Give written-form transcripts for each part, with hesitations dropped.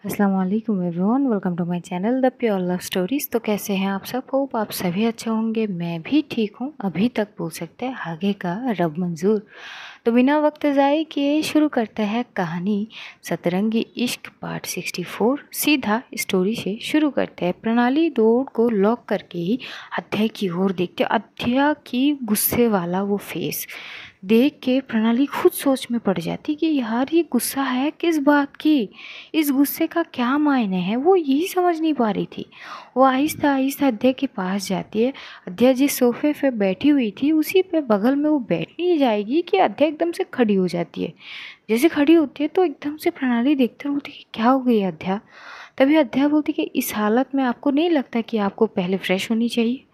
अस्सलाम वालेकुम everyone, welcome to my channel the pure love stories. तो कैसे हैं आप सब? होप आप सभी अच्छे होंगे। मैं भी ठीक हूँ, अभी तक बोल सकते हैं, आगे का रब मंजूर। तो बिना वक्त ज़ाये किए शुरू करते हैं कहानी सतरंगी इश्क पार्ट 64। सीधा स्टोरी से शुरू करते हैं। प्रणाली डोर को लॉक करके ही अध्याय की ओर देखते। अध्याय की गुस्से वाला वो फेस देख के प्रणाली खुद सोच में पड़ जाती कि यार ये गुस्सा है किस बात की, इस गुस्से का क्या मायने है, वो यही समझ नहीं पा रही थी। वो आहिस्ता आहिस्ता अध्यय के पास जाती है। अध्यय जिस सोफे पे बैठी हुई थी उसी पे बगल में वो बैठने ही जाएगी कि अध्यय एकदम से खड़ी हो जाती है। जैसे खड़ी होती है तो एकदम से प्रणाली देखते हुए बोलती कि क्या हो गई अध्यय? तभी अध्यय बोलती कि इस हालत में आपको नहीं लगता कि आपको पहले फ्रेश होनी चाहिए?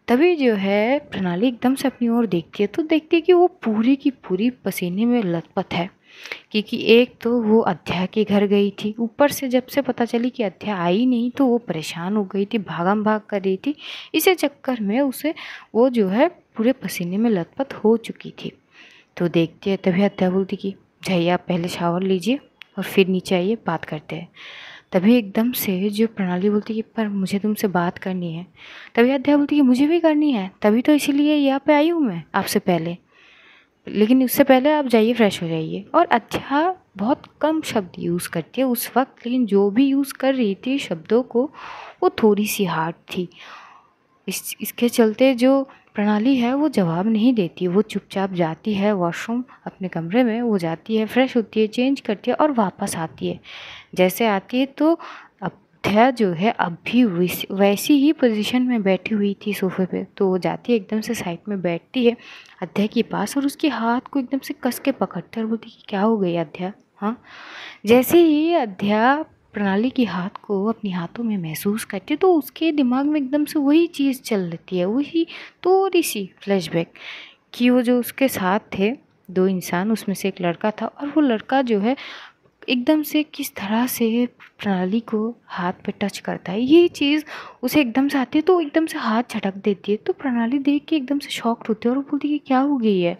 तभी जो है प्रणाली एकदम से अपनी ओर देखती है तो देखती है कि वो पूरी की पूरी पसीने में लथपथ है, क्योंकि एक तो वो अध्याय के घर गई थी, ऊपर से जब से पता चली कि अध्याय आई नहीं तो वो परेशान हो गई थी, भागम भाग कर रही थी। इसी चक्कर में उसे वो जो है पूरे पसीने में लथपथ हो चुकी थी। तो देखती है तभी अध्याय बोलती कि जाइए आप पहले शावर लीजिए और फिर नीचे आइए, बात करते हैं। तभी एकदम से जो प्रणाली बोलती कि पर मुझे तुमसे बात करनी है। तभी अध्याय बोलती कि मुझे भी करनी है, तभी तो इसीलिए यहाँ पे आई हूँ मैं आपसे पहले, लेकिन उससे पहले आप जाइए फ्रेश हो जाइए। और अध्याय बहुत कम शब्द यूज़ करती है उस वक्त, लेकिन जो भी यूज़ कर रही थी शब्दों को वो थोड़ी सी हार्ड थी। इसके चलते जो प्रणाली है वो जवाब नहीं देती, वो चुपचाप जाती है वॉशरूम अपने कमरे में, वो जाती है फ्रेश होती है, चेंज करती है और वापस आती है। जैसे आती है तो अध्याय जो है अब भी वैसी ही पोजीशन में बैठी हुई थी सोफे पे। तो वो जाती है एकदम से साइड में बैठती है अध्याय के पास और उसके हाथ को एकदम से कस के पकड़ते और बोलती कि क्या हो गई अध्याय? हाँ। जैसे ही अध्याय प्रणाली के हाथ को अपने हाथों में महसूस करती है तो उसके दिमाग में एकदम से वही चीज़ चल रही है, वही थोड़ी सी फ्लैशबैक कि वो जो उसके साथ थे दो इंसान, उसमें से एक लड़का था और वो लड़का जो है एकदम से किस तरह से प्रणाली को हाथ पे टच करता है, ये चीज़ उसे एकदम से आती है तो एकदम से हाथ झटक देती है। तो प्रणाली देख के एकदम से शॉक्ड होती है और बोलती है कि क्या हो गई है,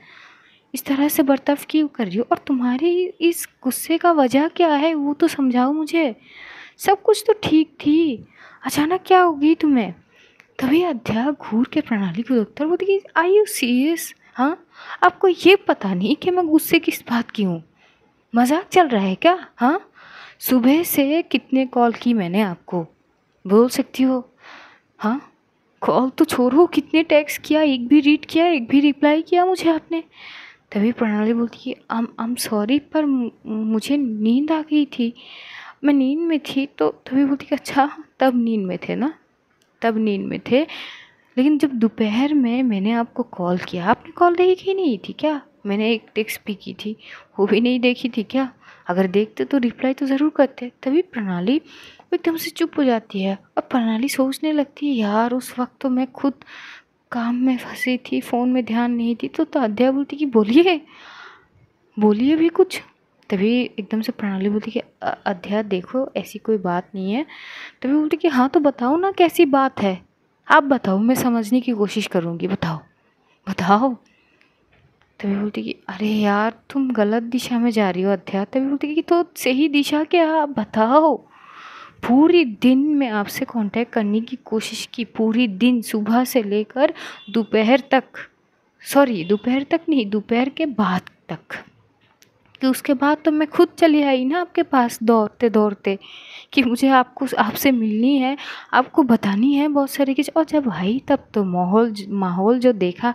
इस तरह से बर्ताव क्यों कर रही हो, और तुम्हारे इस गुस्से का वजह क्या है वो तो समझाओ मुझे। सब कुछ तो ठीक थी, अचानक क्या हो गई तुम्हें? तभी अध्याय घूर के प्रणाली को देखता और बोलती कि आई यू सीरियस? हाँ, आपको ये पता नहीं कि मैं गुस्से किस बात की हूँ? मजाक चल रहा है क्या? हाँ, सुबह से कितने कॉल की मैंने आपको, बोल सकती हो? हाँ, कॉल तो छोड़ो, कितने टेक्स्ट किया, एक भी रीड किया, एक भी रिप्लाई किया मुझे आपने? तभी प्रणाली बोलती है आई एम सॉरी, पर मुझे नींद आ गई थी, मैं नींद में थी। तो तभी बोलती कि अच्छा, तब नींद में थे ना, तब नींद में थे, लेकिन जब दोपहर में मैंने आपको कॉल किया आपने कॉल देखी नहीं थी क्या? मैंने एक टेक्स्ट भी की थी, वो भी नहीं देखी थी क्या? अगर देखते तो रिप्लाई तो ज़रूर करते। तभी प्रणाली वो एकदम से चुप हो जाती है और प्रणाली सोचने लगती है यार उस वक्त तो मैं खुद काम में फंसी थी, फ़ोन में ध्यान नहीं थी। तो अध्याय बोलती कि बोलिए, बोलिए भी कुछ। तभी एकदम से प्रणाली बोलती कि अध्याय देखो ऐसी कोई बात नहीं है। तभी बोलती कि हाँ तो बताओ ना कैसी बात है, आप बताओ, मैं समझने की कोशिश करूँगी, बताओ बताओ। तभी बोलती कि अरे यार तुम गलत दिशा में जा रही हो अध्याय। तभी बोलती कि तो सही दिशा क्या, आप बताओ। पूरी दिन मैं आपसे कांटेक्ट करने की कोशिश की, पूरी दिन, सुबह से लेकर दोपहर तक, सॉरी दोपहर तक नहीं, दोपहर के बाद तक, कि उसके बाद तो मैं खुद चली आई ना आपके पास दौड़ते दौड़ते कि मुझे आपको आपसे मिलनी है, आपको बतानी है बहुत सारी चीज़। और जब आई तब तो माहौल जो देखा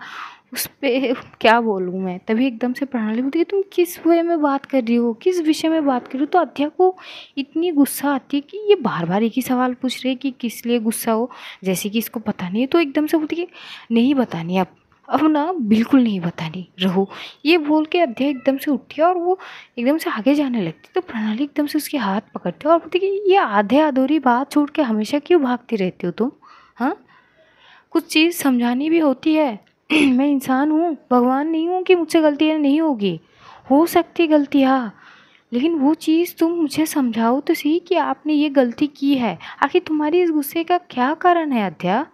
उस पे क्या बोलूँ मैं। तभी एकदम से प्रणाली बोलती है तुम किस वे में बात कर रही हो, किस विषय में बात कर रही हो? तो अध्या को इतनी गुस्सा आती है कि ये बार बार एक ही सवाल पूछ रही है कि किस लिए गुस्सा हो, जैसे कि इसको पता नहीं है। तो एकदम से बोलती है नहीं बतानी, अब ना बिल्कुल नहीं बतानी, रहो। ये बोल के अध्याय एकदम से उठी और वो एकदम से आगे जाने लगती। तो प्रणाली एकदम से उसके हाथ पकड़ती है और बोलती कि ये आधे अधूरी बात छोड़ के हमेशा क्यों भागती रहती हो तुम? हाँ, कुछ चीज़ समझानी भी होती है। मैं इंसान हूँ, भगवान नहीं हूँ कि मुझसे गलतियाँ नहीं होगी, हो सकती गलतियाँ, लेकिन वो चीज़ तुम मुझे समझाओ तो सही कि आपने ये गलती की है, आखिर तुम्हारी इस गुस्से का क्या कारण है अध्या?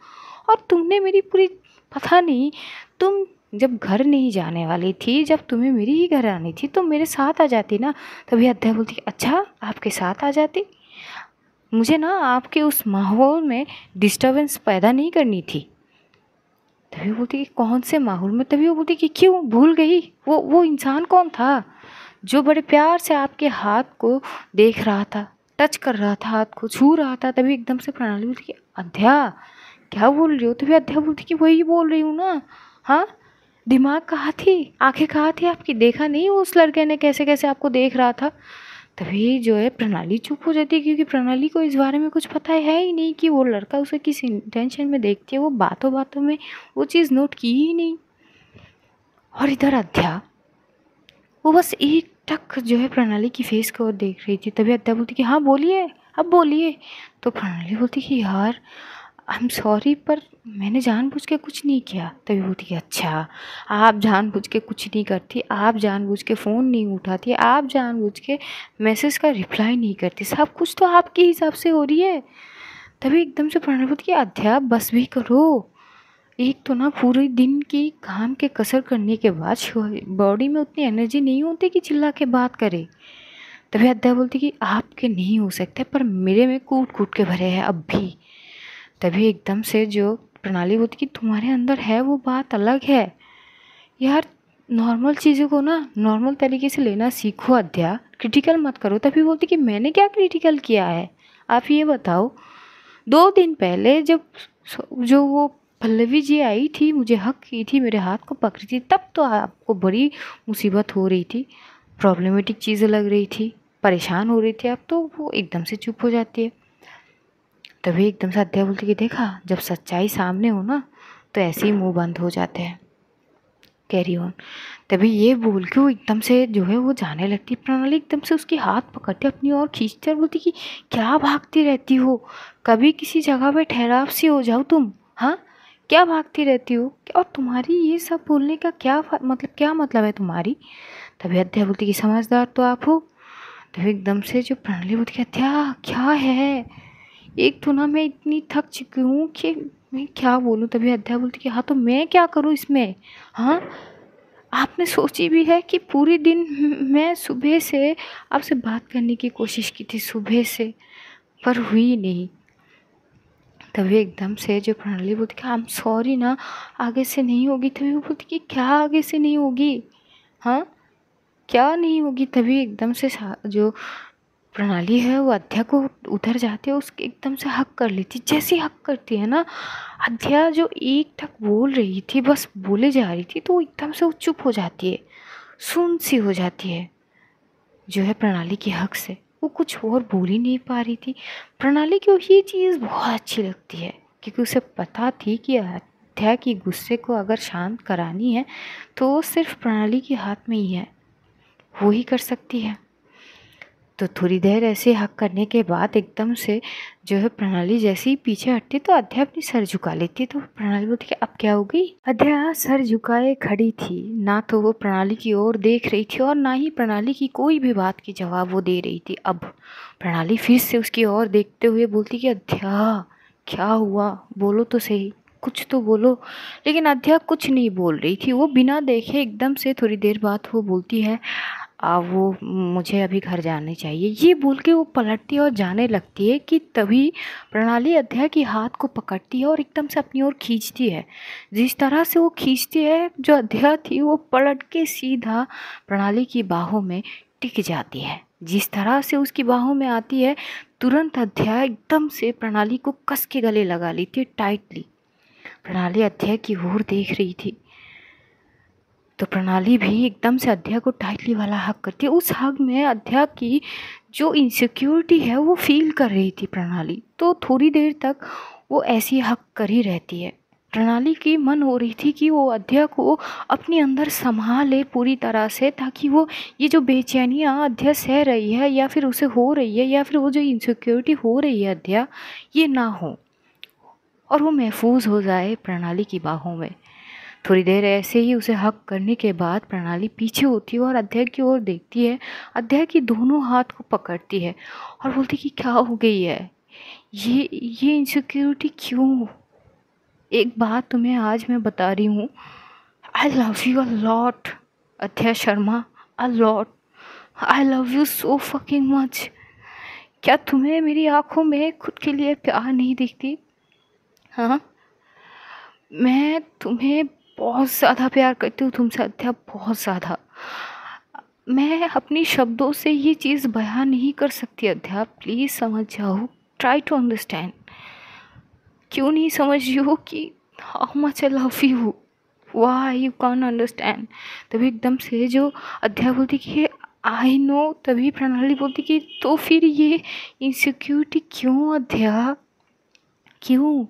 और तुमने मेरी पूरी, पता नहीं, तुम जब घर नहीं जाने वाली थी, जब तुम्हें मेरे ही घर आनी थी तो मेरे साथ आ जाती ना। तभी अध्याय बोलती अच्छा आपके साथ आ जाती, मुझे ना आपके उस माहौल में डिस्टर्बेंस पैदा नहीं करनी थी। तभी बोलती कि कौन से माहौल में? तभी वो बोलती कि क्यों भूल गई? वो इंसान कौन था जो बड़े प्यार से आपके हाथ को देख रहा था, टच कर रहा था, हाथ को छू रहा था? तभी एकदम से प्रणाली बोलती कि अध्या क्या बोल रही हो? तभी अध्या बोलती कि वही बोल रही हूँ ना। हाँ, दिमाग कहाँ थी, आंखें कहाँ थी आपकी? देखा नहीं उस लड़के ने कैसे कैसे आपको देख रहा था? तभी जो है प्रणाली चुप हो जाती है, क्योंकि प्रणाली को इस बारे में कुछ पता है ही नहीं कि वो लड़का उसे किस इंटेंशन में देखती है। वो बातों बातों में वो चीज़ नोट की ही नहीं। और इधर अध्या वो बस एक टक जो है प्रणाली की फेस को देख रही थी। तभी अध्या बोलती कि हाँ बोलिए, अब बोलिए। तो प्रणाली बोलती कि यार आई एम सॉरी, पर मैंने जानबूझ के कुछ नहीं किया। तभी बोलती कि अच्छा, आप जानबूझ के कुछ नहीं करती, आप जानबूझ के फ़ोन नहीं उठाती, आप जानबूझ के मैसेज का रिप्लाई नहीं करती, सब कुछ तो आपके हिसाब से हो रही है। तभी एकदम से प्रणाली बोलती कि अध्या बस भी करो। एक तो ना पूरे दिन की काम के कसर करने के बाद बॉडी में उतनी एनर्जी नहीं होती कि चिल्ला के बात करे। तभी अध्या बोलती कि आपके नहीं हो सकते, पर मेरे में कूट कूट के भरे हैं अब भी। तभी एकदम से जो प्रणाली बोलती कि तुम्हारे अंदर है वो बात अलग है यार, नॉर्मल चीज़ों को ना नॉर्मल तरीके से लेना सीखो अध्या, क्रिटिकल मत करो। तभी बोलती कि मैंने क्या क्रिटिकल किया है, आप ये बताओ। 2 दिन पहले जब जो वो पल्लवी जी आई थी, मुझे हक की थी, मेरे हाथ को पकड़ी थी, तब तो आपको बड़ी मुसीबत हो रही थी, प्रॉब्लमेटिक चीज़ें लग रही थी, परेशान हो रही थी। अब तो वो एकदम से चुप हो जाती है। तभी एकदम से अध्या बोलती कि देखा, जब सच्चाई सामने हो ना तो ऐसे ही मुंह बंद हो जाते हैं, कैरी ऑन। तभी ये बोल के वो एकदम से जो है वो जाने लगती। प्रणाली एकदम से उसकी हाथ पकड़ते अपनी ओर खींचते और बोलती कि क्या भागती रहती हो, कभी किसी जगह पे ठहराव सी हो जाओ तुम। हाँ, क्या भागती रहती हो? और तुम्हारी ये सब बोलने का मतलब क्या मतलब है तुम्हारी? तभी अध्या बोलती कि समझदार तो आप हो। तभी एकदम से जो प्रणाली बोलती कि अध्या क्या है, एक तो ना मैं इतनी थक चुकी हूँ कि मैं क्या बोलूँ। तभी अध्या बोलती कि हाँ तो मैं क्या करूँ इसमें? हाँ, आपने सोची भी है कि पूरी दिन मैं सुबह से आपसे बात करने की कोशिश की थी, सुबह से, पर हुई नहीं। तभी एकदम से जो प्रणाली बोलती कि आई एम सॉरी ना, आगे से नहीं होगी। तभी वो बोलती कि क्या आगे से नहीं होगी? हाँ, क्या नहीं होगी? तभी एकदम से जो प्रणाली है वो अध्या को उधर जाती है, उसके एकदम से हक कर लेती। जैसे हक करती है ना, अध्या जो एक टक बोल रही थी, बस बोले जा रही थी, तो वो एकदम से वो चुप हो जाती है, सुन सी हो जाती है जो है प्रणाली की हक से। वो कुछ और बोल ही नहीं पा रही थी। प्रणाली को ये चीज़ बहुत अच्छी लगती है, क्योंकि उसे पता थी कि अध्या की गुस्से को अगर शांत करानी है तो वो सिर्फ प्रणाली के हाथ में ही है, वो ही कर सकती है। तो थोड़ी देर ऐसे हक करने के बाद एकदम से जो है प्रणाली जैसे ही पीछे हटती तो अध्या अपनी सर झुका लेती। तो प्रणाली बोलती कि अब क्या हो गई? अध्या सर झुकाए खड़ी थी, ना तो वो प्रणाली की ओर देख रही थी और ना ही प्रणाली की कोई भी बात की जवाब वो दे रही थी। अब प्रणाली फिर से उसकी ओर देखते हुए बोलती कि अध्या क्या हुआ, बोलो तो सही, कुछ तो बोलो। लेकिन अध्या कुछ नहीं बोल रही थी। वो बिना देखे एकदम से थोड़ी देर बाद वो बोलती है वो मुझे अभी घर जाने चाहिए। ये बोल के वो पलटती है और जाने लगती है कि तभी प्रणाली अध्या की हाथ को पकड़ती है और एकदम से अपनी ओर खींचती है। जिस तरह से वो खींचती है, जो अध्या थी वो पलट के सीधा प्रणाली की बाहों में टिक जाती है। जिस तरह से उसकी बाहों में आती है, तुरंत अध्या एकदम से प्रणाली को कस के गले लगा ली थी टाइटली। प्रणाली अध्या की ओर देख रही थी, तो प्रणाली भी एकदम से अध्या को टाइटली वाला हग करती है। उस हग में अध्या की जो इनसिक्योरिटी है वो फील कर रही थी प्रणाली। तो थोड़ी देर तक वो ऐसी हग कर ही रहती है। प्रणाली की मन हो रही थी कि वो अध्या को अपने अंदर संभाले पूरी तरह से, ताकि वो ये जो बेचैनियाँ अध्या सह रही है या फिर उसे हो रही है, या फिर वो जो इनसिक्योरिटी हो रही है अध्या, ये ना हो और वो महफूज हो जाए प्रणाली की बाहों में। थोड़ी देर ऐसे ही उसे हक करने के बाद प्रणाली पीछे होती है और अध्या की ओर देखती है, अध्या की दोनों हाथ को पकड़ती है और बोलती कि क्या हो गई है, ये इनसिक्योरिटी क्यों? एक बात तुम्हें आज मैं बता रही हूँ, I love you a lot Adhya Sharma, a lot. I love you so fucking much. क्या तुम्हें मेरी आँखों में खुद के लिए प्यार नहीं दिखती? हाँ, मैं तुम्हें बहुत ज़्यादा प्यार करती हूँ तुमसे अध्या, बहुत ज़्यादा। मैं अपनी शब्दों से ये चीज़ बयां नहीं कर सकती अध्या, प्लीज़ समझ जाओ, ट्राई टू अंडरस्टैंड। क्यों नहीं समझ रही हो कि how much I love you, why you can't understand? तभी एकदम से जो अध्या बोलती कि आई नो, तभी प्रणाली बोलती कि तो फिर ये इनसिक्योरिटी क्यों अध्या, क्यों?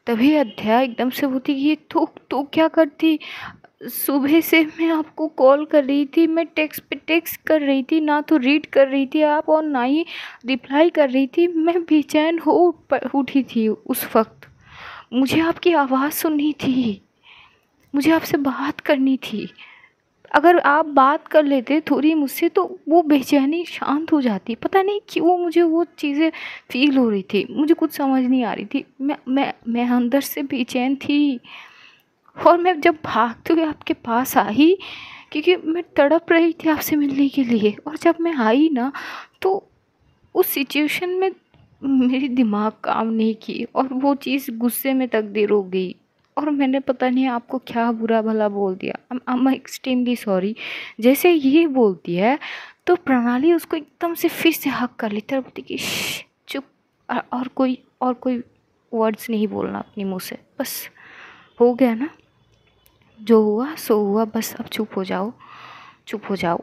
तभी अध्या एकदम से बोलती कि ये तो क्या करती? सुबह से मैं आपको कॉल कर रही थी, मैं टेक्स्ट पे टेक्स्ट कर रही थी, ना तो रीड कर रही थी आप और ना ही रिप्लाई कर रही थी। मैं बेचैन हो उठी थी उस वक्त, मुझे आपकी आवाज़ सुननी थी, मुझे आपसे बात करनी थी। अगर आप बात कर लेते थोड़ी मुझसे तो वो बेचैनी शांत हो जाती। पता नहीं क्यों मुझे वो चीज़ें फील हो रही थी, मुझे कुछ समझ नहीं आ रही थी। मैं अंदर से बेचैन थी और मैं जब भागते हुए आपके पास आई, क्योंकि मैं तड़प रही थी आपसे मिलने के लिए, और जब मैं आई ना तो उस सिचुएशन में मेरी दिमाग काम नहीं की और वो चीज़ गुस्से में तब्दील हो गई और मैंने पता नहीं आपको क्या बुरा भला बोल दिया। I am extremely sorry. जैसे ये बोलती है तो प्रणाली उसको एकदम से फिर से हक कर लेती है और बोलती कि चुप, और कोई वर्ड्स नहीं बोलना अपनी मुँह से, बस हो गया ना, जो हुआ सो हुआ, बस अब चुप हो जाओ, चुप हो जाओ।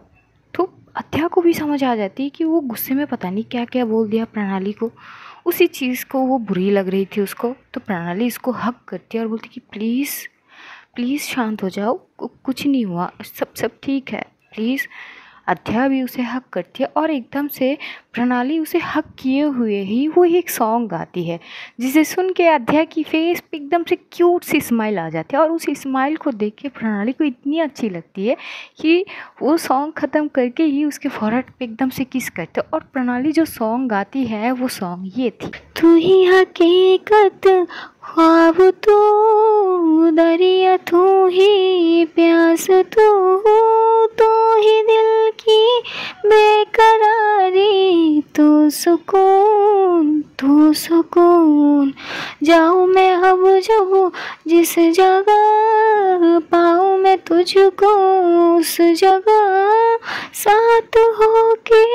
तो अध्या को भी समझ आ जाती है कि वो गुस्से में पता नहीं क्या क्या बोल दिया प्रणाली को, उसी चीज़ को वो बुरी लग रही थी उसको। तो प्रणाली इसको हक करती है और बोलती कि प्लीज़ प्लीज़ शांत हो जाओ, कुछ नहीं हुआ, सब ठीक है, प्लीज़। अध्या भी उसे हक करती है और एकदम से प्रणाली उसे हक किए हुए ही वो एक सॉन्ग गाती है, जिसे सुन के अध्या की फेस पे एकदम से क्यूट सी स्माइल आ जाती है और उस स्माइल को देख के प्रणाली को इतनी अच्छी लगती है कि वो सॉन्ग ख़त्म करके ही उसके फोrehead पे एकदम से किस करते है। और प्रणाली जो सॉन्ग गाती है वो सॉन्ग ये थी, तू ही हकीकत, ख्वाब तू, दरिया तू ही प्यास तू ही दिल की बेकरारी, तू सुकून। जाऊँ मैं अब जब जिस जगह, पाऊँ मैं तुझको उस जगह, साथ हो के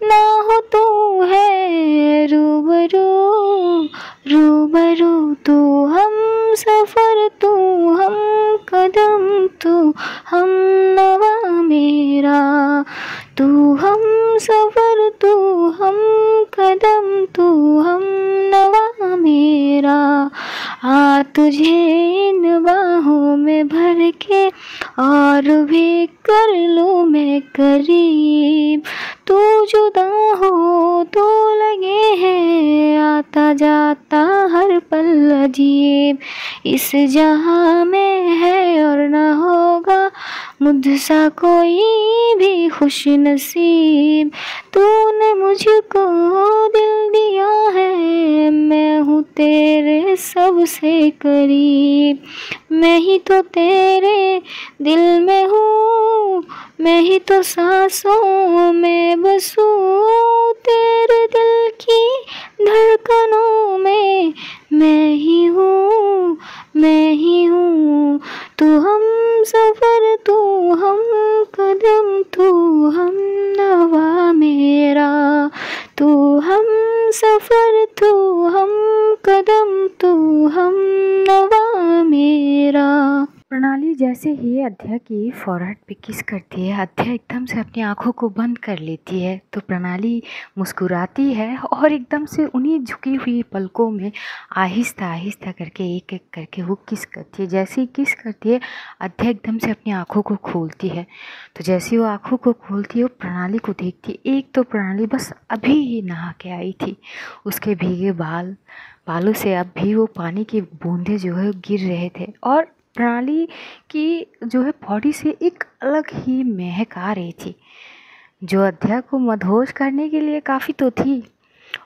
ना हो तू है रूबरू, रूबरू। तू हम सफ़र, तू हम कदम, तू हम नवा मेरा, तू हम सफ़र, तू हम कदम, तू हम नवा मेरा। आ तुझे इन बाहों में भर के और भी कर लूँ मैं करीब, तू जुदा हो तो लगे है आता जाता हर पल अजीब, इस जहां में है और न होगा मुझसा कोई भी खुश नसीब, तूने मुझको दिल दिया है, मैं हूँ तेरे सबसे करीब, मैं ही तो तेरे दिल में हूँ, मैं ही तो सांसों में बसूं, तेरे दिल की धड़कनों में मैं ही हूँ, मैं ही हूँ। तू हम सफ़र, तू हम कदम, तू हम नवा मेरा, तू हम सफ़र, तू हम कदम, तू हम नवा मेरा। प्रणाली जैसे ही अध्या की फोrehead पे किस करती है, अध्या एकदम से अपनी आंखों को बंद कर लेती है। तो प्रणाली मुस्कुराती है और एकदम से उन्हीं झुकी हुई पलकों में आहिस्ता आहिस्ता करके एक एक करके वो किस करती है। जैसे ही किस करती है अध्या एकदम से अपनी आंखों को खोलती है। तो जैसे वो आंखों को खोलती है वो प्रणाली को देखती है। एक तो प्रणाली बस अभी ही नहा के आई थी, उसके भीगे बालों से अब भी वो पानी की बूंदें जो है गिर रहे थे और प्रणाली की जो है बॉडी से एक अलग ही महक आ रही थी, जो अध्या को मदहोश करने के लिए काफ़ी तो थी।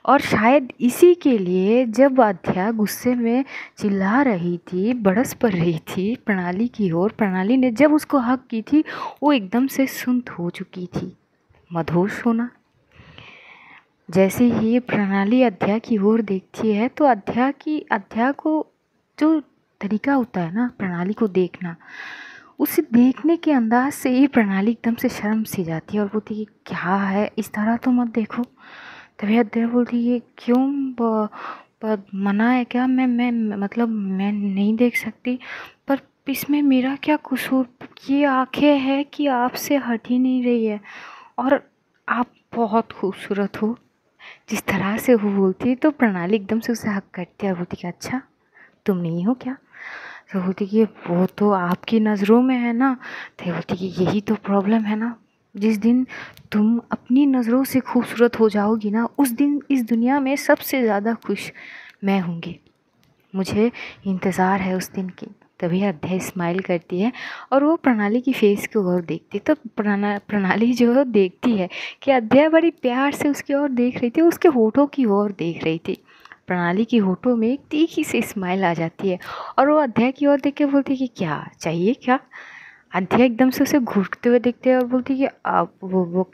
और शायद इसी के लिए जब अध्या गुस्से में चिल्ला रही थी, बड़स पड़ रही थी प्रणाली की ओर, प्रणाली ने जब उसको हक की थी वो एकदम से सुन्न हो चुकी थी। मदहोश होना, जैसे ही प्रणाली अध्या की ओर देखती है तो अध्या को जो तरीका होता है ना प्रणाली को देखना, उसे देखने के अंदाज से ही प्रणाली एकदम से शर्म सी जाती है और बोलती है क्या है, इस तरह तो मत देखो। तभी अध्या बोलती है क्यों, मना है क्या, मैं मतलब मैं नहीं देख सकती, पर इसमें मेरा क्या कसूर, ये आंखें है कि आपसे हट ही नहीं रही है और आप बहुत खूबसूरत हो। जिस तरह से वो बोलती है तो प्रणाली एकदम से उसे हक करती है और बोलती कि अच्छा तुम नहीं हो क्या। तो बोलती कि वो तो आपकी नज़रों में है ना। तो बोलती कि यही तो प्रॉब्लम है ना, जिस दिन तुम अपनी नज़रों से खूबसूरत हो जाओगी ना, उस दिन इस दुनिया में सबसे ज़्यादा खुश मैं होंगी, मुझे इंतज़ार है उस दिन की। तभी अध्याय स्माइल करती है और वो प्रणाली की फेस की ओर देखती है। तो प्रणाली जो है देखती है कि अध्याय बड़ी प्यार से उसकी ओर देख रही थी, उसके होठों की ओर देख रही थी। प्रणाली की होठों में एक तीखी सी स्माइल आ जाती है और वो अध्याय की ओर देख के बोलती है कि क्या चाहिए क्या। अध्याय एकदम से उसे घूरते हुए देखते हैं और बोलती है कि आप वो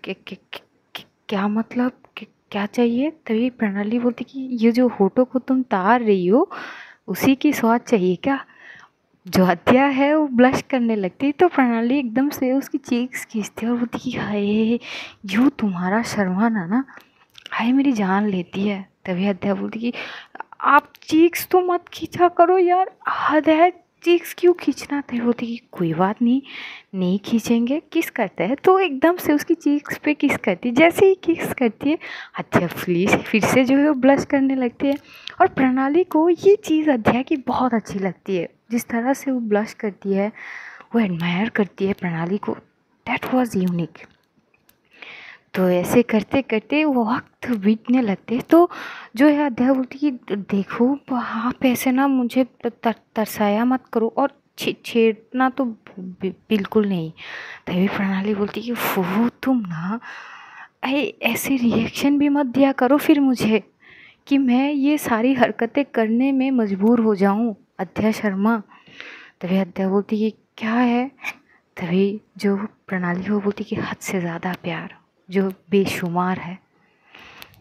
क्या मतलब क्या चाहिए। तभी प्रणाली बोलती कि ये जो होठों को तुम तार रही हो उसी की स्वाद चाहिए क्या। जो हत्या है वो ब्लश करने लगती तो प्रणाली एकदम से उसकी चीक्स खींचती और बोलती कि हाय यूँ तुम्हारा शर्माना ना हाय मेरी जान लेती है। तभी हत्या बोलती कि आप चीक्स तो मत खींचा करो यार, हद है, चीक्स क्यों खींचना। तभी बोलती कि कोई बात नहीं, नहीं खींचेंगे, किस करते हैं। तो एकदम से उसकी चीक्स पे किस करती, जैसे ही किस करती है हत्या फिर से जो है वो ब्लश करने लगती है। और प्रणाली को ये चीज़ अध्याय की बहुत अच्छी लगती है, जिस तरह से वो ब्लश करती है, वो एडमायर करती है प्रणाली को, दैट वाज यूनिक। तो ऐसे करते करते वो वक्त बीतने लगते तो जो है अध्याय बोलती कि देखो आप ऐसे ना मुझे तरसाया मत करो और छेड़ना तो बिल्कुल नहीं। तभी प्रणाली बोलती कि वो तुम ना ऐसे रिएक्शन भी मत दिया करो फिर मुझे कि मैं ये सारी हरकतें करने में मजबूर हो जाऊं अध्या शर्मा। तभी अध्या बोलती कि क्या है। तभी जो प्रणाली हो बोलती कि हद से ज़्यादा प्यार जो बेशुमार है।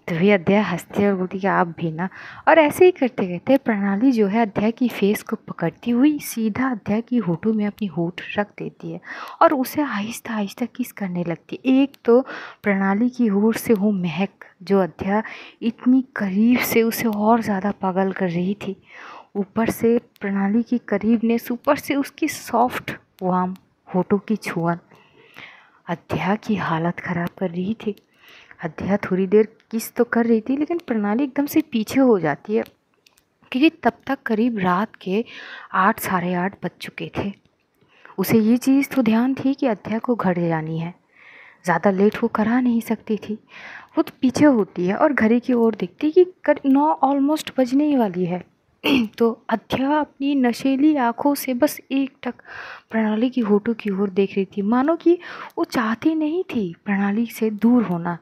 तभी अध्याय हंसती है और बोलती कि आप भी ना। और ऐसे ही करते करते प्रणाली जो है अध्याय की फेस को पकड़ती हुई सीधा अध्याय की होठों में अपनी होठ रख देती है और उसे आहिस्ता आहिस्ता किस करने लगती है। एक तो प्रणाली की होठ से वो महक जो अध्याय इतनी करीब से उसे और ज़्यादा पागल कर रही थी, ऊपर से प्रणाली की करीबनेस, ऊपर से उसकी सॉफ्ट वार्म होठों की छुअन अध्या की हालत ख़राब कर रही थी। अध्या थोड़ी देर किस तो कर रही थी लेकिन प्रणाली एकदम से पीछे हो जाती है क्योंकि तब तक करीब रात के 8 साढ़े 8 बज चुके थे। उसे ये चीज़ तो ध्यान थी कि अध्या को घर जानी है, ज़्यादा लेट वो करा नहीं सकती थी। वो तो पीछे होती है और घड़ी की ओर देखती कि 9 ऑलमोस्ट बजने ही वाली है। तो अध्या अपनी नशीली आँखों से बस एकटक प्रणाली की होठों की ओर देख रही थी, मानो कि वो चाहती नहीं थी प्रणाली से दूर होना,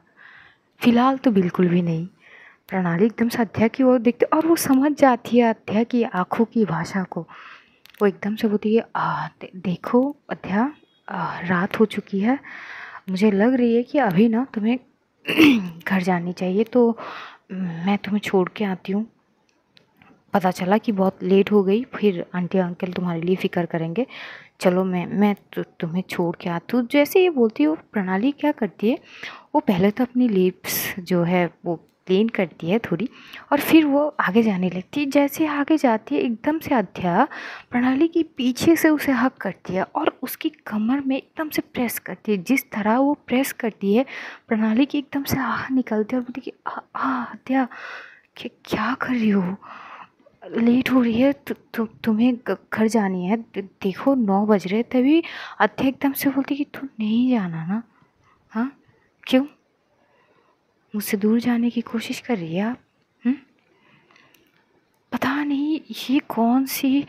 फिलहाल तो बिल्कुल भी नहीं। प्रणाली एकदम से अध्या की ओर देखते और वो समझ जाती है अध्या की आँखों की भाषा को। वो एकदम से बोलती है देखो अध्या, रात हो चुकी है, मुझे लग रही है कि अभी ना तुम्हें घर जानी चाहिए, तो मैं तुम्हें छोड़ के आती हूँ। पता चला कि बहुत लेट हो गई, फिर आंटी अंकल तुम्हारे लिए फ़िक्र करेंगे, चलो मैं तुम्हें छोड़ के आती हूँ। जैसे ये बोलती है वो प्रणाली क्या करती है, वो पहले तो अपनी लिप्स जो है वो प्लेन करती है थोड़ी और फिर वो आगे जाने लगती है। जैसे आगे जाती है एकदम से अध्या प्रणाली की पीछे से उसे हक करती है और उसकी कमर में एकदम से प्रेस करती है। जिस तरह वो प्रेस करती है प्रणाली की एकदम से आह निकलती है और बोलती कि अध्या क्या कर रही हो, लेट हो रही है, तुम्हें घर जानी है, देखो 9 बज रहे। तभी अध्या एकदम से बोलती कि तू नहीं जाना ना, हाँ क्यों, मुझसे दूर जाने की कोशिश कर रही है आप। पता नहीं ये कौन सी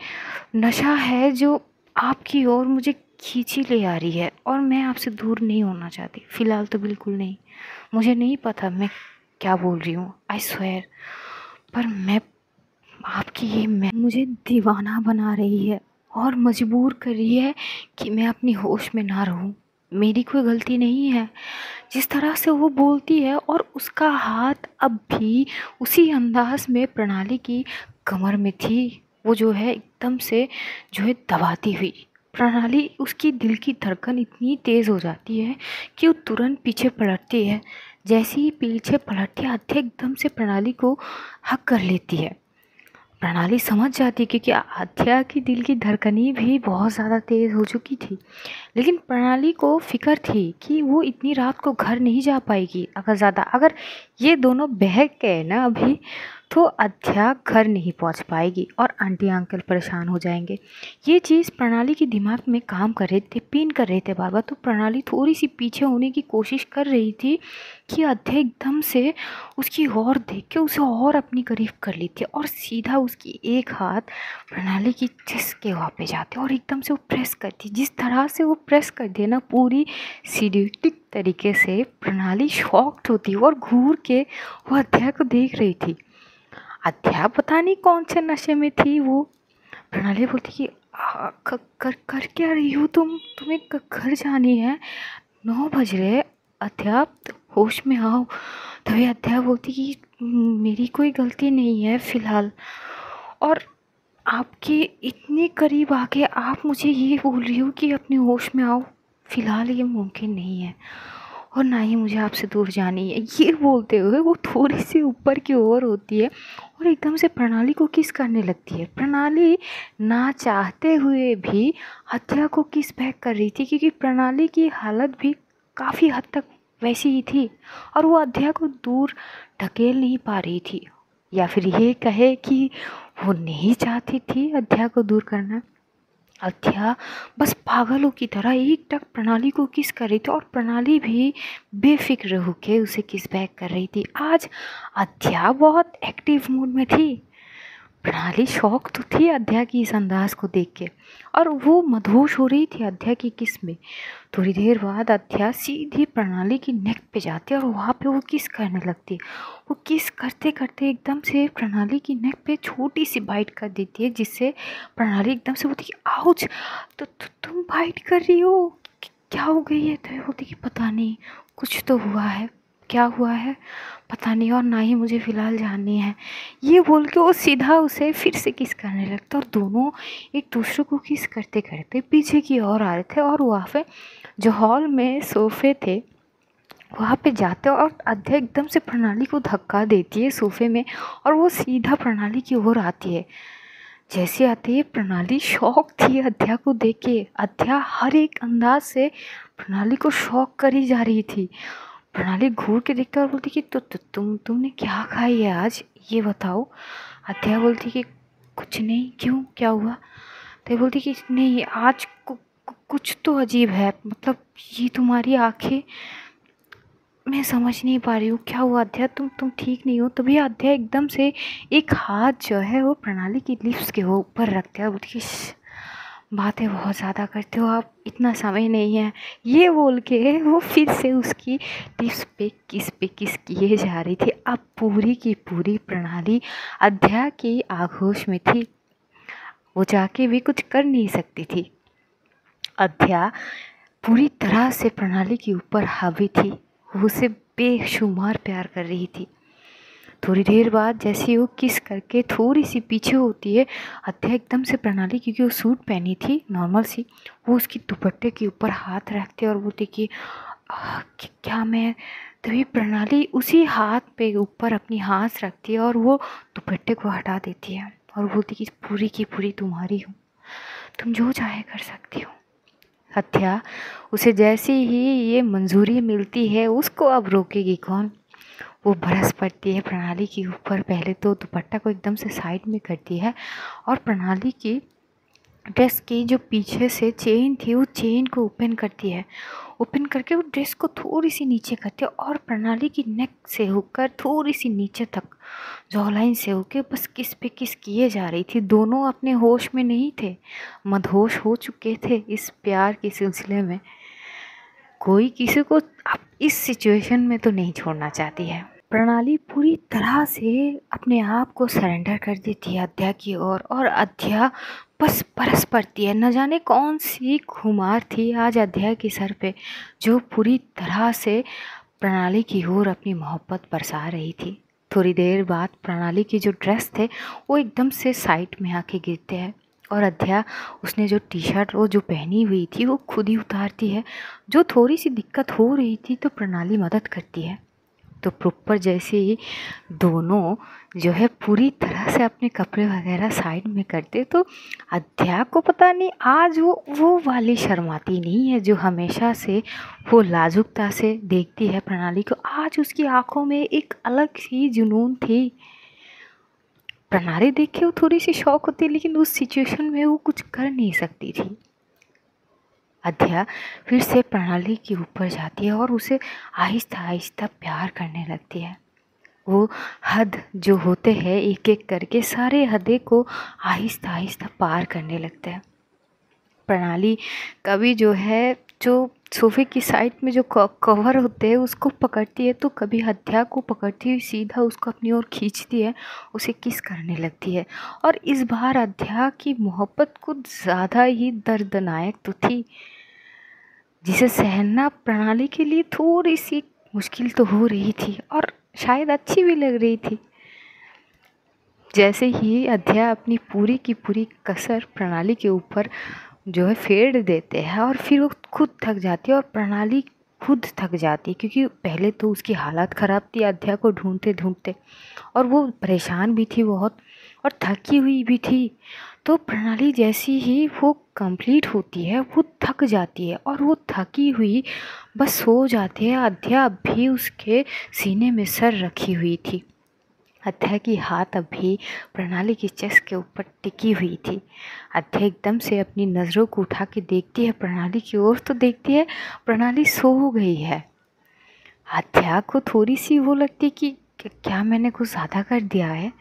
नशा है जो आपकी ओर मुझे खींची ले आ रही है और मैं आपसे दूर नहीं होना चाहती, फ़िलहाल तो बिल्कुल नहीं। मुझे नहीं पता मैं क्या बोल रही हूँ, आई स्वेयर, पर मैं आपकी ये मैं मुझे दीवाना बना रही है और मजबूर कर रही है कि मैं अपनी होश में ना रहूं। मेरी कोई गलती नहीं है। जिस तरह से वो बोलती है और उसका हाथ अब भी उसी अंदाज में प्रणाली की कमर में थी। वो जो है एकदम से जो है दबाती हुई, प्रणाली उसकी दिल की धड़कन इतनी तेज़ हो जाती है कि वो तुरंत पीछे पलटती है। जैसे ही पीछे पलटती है, आध्या एकदम से प्रणाली को हक कर लेती है। प्रणाली समझ जाती क्योंकि आध्या की दिल की धड़कनें भी बहुत ज़्यादा तेज़ हो चुकी थी। लेकिन प्रणाली को फ़िक्र थी कि वो इतनी रात को घर नहीं जा पाएगी। अगर ये दोनों बहक गए ना अभी, तो आध्या घर नहीं पहुंच पाएगी और आंटी अंकल परेशान हो जाएंगे। ये चीज़ प्रणाली के दिमाग में काम कर रहे थे, पिन कर रहे थे बार बार। तो प्रणाली थोड़ी सी पीछे होने की कोशिश कर रही थी कि आध्या एकदम से उसकी ओर देख के उसे और अपनी करीब कर ली थी और सीधा उसकी एक हाथ प्रणाली की चेस्ट के वहाँ पे जाते और एकदम से वो प्रेस करती। जिस तरह से वो प्रेस कर दिया ना, पूरी सीडिटिक तरीके से, प्रणाली शॉक्ड होती और घूर के वो अध्याय को देख रही थी। अध्याय पता नहीं कौन से नशे में थी वो। प्रणाली बोलती कि कर क्या रही हो तुम? तुम्हें घर जानी है, 9 बज रहे। अध्याय होश में आओ। तभी अध्याय बोलती कि मेरी कोई गलती नहीं है फ़िलहाल, और आपके इतने करीब आके आप मुझे ये बोल रही हो कि अपने होश में आओ। फ़िलहाल ये मुमकिन नहीं है और ना ही मुझे आपसे दूर जानी है। ये बोलते हुए वो थोड़ी सी ऊपर की ओर होती है और एकदम से प्रणाली को किस करने लगती है। प्रणाली ना चाहते हुए भी अध्या को किस बैक कर रही थी क्योंकि प्रणाली की हालत भी काफ़ी हद तक वैसी ही थी और वो अध्या को दूर ढकेल नहीं पा रही थी, या फिर ये कहे कि वो नहीं चाहती थी अध्या को दूर करना। अध्या बस पागलों की तरह एक टक प्रणाली को किस कर रही थी और प्रणाली भी बेफिक्र होके उसे किस बैक कर रही थी। आज अध्या बहुत एक्टिव मूड में थी। प्रणाली शौक तो थी अध्या की इस अंदाज को देख के और वो मदहोश हो रही थी अध्या की किस में। थोड़ी देर बाद अध्या सीधी प्रणाली की नेक पे जाती है और वहाँ पे वो किस करने लगती है। वो किस करते करते एकदम से प्रणाली की नेक पे छोटी सी बाइट कर देती है, जिससे प्रणाली एकदम से बोलती कि आउच, तो तुम बाइट कर रही हो, क्या हो गई है? तो बोलती कि पता नहीं, कुछ तो हुआ है, क्या हुआ है पता नहीं, और ना ही मुझे फ़िलहाल जाननी है। ये बोल के वो सीधा उसे फिर से किस करने लगता और दोनों एक दूसरे को किस करते करते पीछे की ओर आ रहे थे और वहाँ पे जो हॉल में सोफ़े थे वहाँ पे जाते और अध्या एकदम से प्रणाली को धक्का देती है सोफ़े में और वो सीधा प्रणाली की ओर आती है। जैसे आती है, प्रणाली शॉक थी अध्या को देख के। अध्या हर एक अंदाज से प्रणाली को शॉक करी जा रही थी। प्रणाली घूर के देखता और बोलती कि तुमने क्या खाई है आज, ये बताओ। अध्या बोलती कि कुछ नहीं, क्यों, क्या हुआ? तो बोलती कि नहीं, आज कुछ तो अजीब है, मतलब ये तुम्हारी आंखें, मैं समझ नहीं पा रही हूँ क्या हुआ अध्या, तुम ठीक नहीं हो। तभी अध्या एकदम से एक हाथ जो है वो प्रणाली की लिप्स के ऊपर रखते हैं। बोलती कि बातें बहुत ज़्यादा करते हो आप, इतना समय नहीं है, ये बोल के वो फिर से उसकी लिप्स पे किस किए जा रही थी। अब पूरी की पूरी प्रणाली अध्या की आगोश में थी, वो जाके भी कुछ कर नहीं सकती थी। अध्या पूरी तरह से प्रणाली के ऊपर हावी थी, वो उसे बेशुमार प्यार कर रही थी। थोड़ी देर बाद जैसे वो किस करके थोड़ी सी पीछे होती है, अध्या एकदम से प्रणाली, क्योंकि वो सूट पहनी थी नॉर्मल सी, वो उसकी दुपट्टे के ऊपर हाथ रखते और बोलती कि क्या मैं। तभी प्रणाली उसी हाथ पे ऊपर अपनी हाथ रखती है और वो दुपट्टे को हटा देती है और बोलती कि पूरी की पूरी तुम्हारी हूँ, तुम जो चाहे कर सकती हो। अध्या उसे जैसे ही ये मंजूरी मिलती है, उसको अब रोकेगी कौन। वो बरस पड़ती है प्रणाली के ऊपर। पहले तो दुपट्टा को एकदम से साइड में करती है और प्रणाली की ड्रेस की जो पीछे से चेन थी वो चेन को ओपन करती है। ओपन करके वो ड्रेस को थोड़ी सी नीचे करती है और प्रणाली की नेक से होकर थोड़ी सी नीचे तक जॉलाइन से होकर बस किस पे किस किए जा रही थी। दोनों अपने होश में नहीं थे, मदहोश हो चुके थे इस प्यार के सिलसिले में। कोई किसी को अब इस सिचुएशन में तो नहीं छोड़ना चाहती है। प्रणाली पूरी तरह से अपने आप को सरेंडर कर देती है अध्या की ओर, और अध्या बस बरस पड़ती है। न जाने कौन सी खुमार थी आज अध्या के सर पे, जो पूरी तरह से प्रणाली की ओर अपनी मोहब्बत बरसा रही थी। थोड़ी देर बाद प्रणाली की जो ड्रेस थे वो एकदम से साइड में आके गिरते हैं, और अध्या उसने जो टी शर्ट वो जो पहनी हुई थी वो खुद ही उतारती है। जो थोड़ी सी दिक्कत हो रही थी तो प्रणाली मदद करती है। तो प्रॉपर जैसे ही दोनों जो है पूरी तरह से अपने कपड़े वगैरह साइड में करते, तो अध्या को पता नहीं आज वो वाली शर्माती नहीं है जो हमेशा से वो लाजुकता से देखती है प्रणाली को। आज उसकी आंखों में एक अलग सी जुनून थी। प्रणाली देख के वो थोड़ी सी शौक होती, लेकिन उस सिचुएशन में वो कुछ कर नहीं सकती थी। अध्या फिर से प्रणाली के ऊपर जाती है और उसे आहिस्ता आहिस्ता प्यार करने लगती है। वो हद जो होते हैं एक एक करके सारे हदें को आहिस्ता आहिस्ता पार करने लगता है। प्रणाली कभी जो है जो सोफे की साइड में जो कवर होते हैं उसको पकड़ती है, तो कभी अध्या को पकड़ती हुई सीधा उसको अपनी ओर खींचती है, उसे किस करने लगती है। और इस बार अध्या की मोहब्बत कुछ ज़्यादा ही दर्दनाक तो थी, जिसे सहना प्रणाली के लिए थोड़ी सी मुश्किल तो हो रही थी और शायद अच्छी भी लग रही थी। जैसे ही अध्या अपनी पूरी की पूरी कसर प्रणाली के ऊपर जो है फेर देते हैं और फिर वो खुद थक जाती है और प्रणाली खुद थक जाती है, क्योंकि पहले तो उसकी हालत ख़राब थी अध्या को ढूंढते ढूंढते, और वो परेशान भी थी बहुत और थकी हुई भी थी। तो प्रणाली जैसी ही वो कंप्लीट होती है वो थक जाती है और वो थकी हुई बस सो जाती है। अध्या अब भी उसके सीने में सर रखी हुई थी। अध्या की हाथ अभी प्रणाली की चेस्ट के ऊपर टिकी हुई थी। अध्या एकदम से अपनी नज़रों को उठा के देखती है प्रणाली की ओर, तो देखती है प्रणाली सो गई है। अध्या को थोड़ी सी वो लगती कि क्या मैंने कुछ ज़्यादा कर दिया है,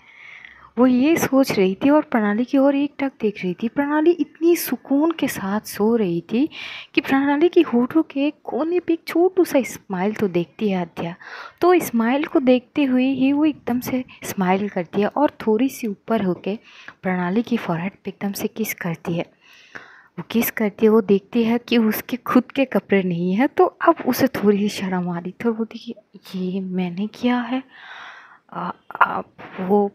वो ये सोच रही थी और प्रणाली की ओर एकटक देख रही थी। प्रणाली इतनी सुकून के साथ सो रही थी कि प्रणाली की होठों के कोने पे एक छोटू सा स्माइल तो देखती है अध्या। तो स्माइल को देखते हुए ही वो एकदम से स्माइल करती है और थोड़ी सी ऊपर होके प्रणाली की फॉरहेड पे एकदम से किस करती है। वो किस करती है, वो देखती है कि उसके खुद के कपड़े नहीं है, तो अब उसे थोड़ी सी शर्म आ रही थी और बोलती कि ये मैंने किया है। आप वो